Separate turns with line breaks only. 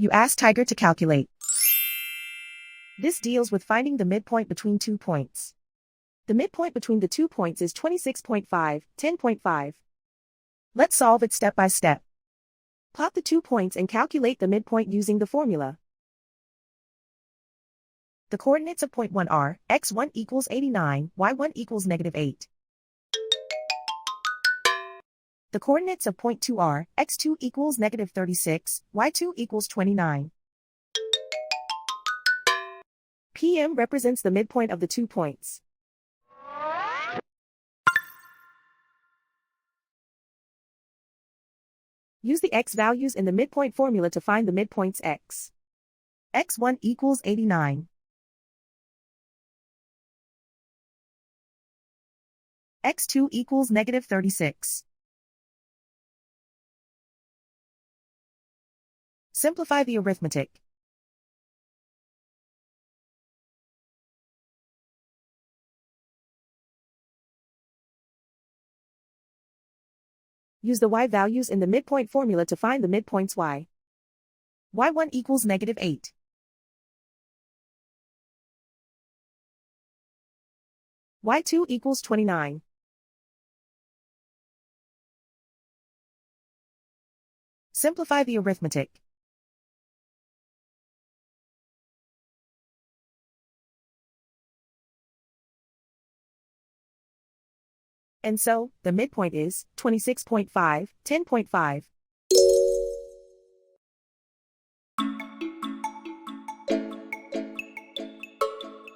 You ask Tiger to calculate. This deals with finding the midpoint between 2 points. The midpoint between the 2 points is 26.5, 10.5. Let's solve it step by step. Plot the 2 points and calculate the midpoint using the formula. The coordinates of point 1 are x1 equals 89, y1 equals -8. The coordinates of point 2 are x2 equals -36, y2 equals 29. PM represents the midpoint of the 2 points. Use the x values in the midpoint formula to find the midpoints x. x1 equals 89. x2 equals -36. Simplify the arithmetic. Use the y values in the midpoint formula to find the midpoints y. y1 equals -8. y2 equals 29. Simplify the arithmetic. And so, the midpoint is 26.5, 10.5.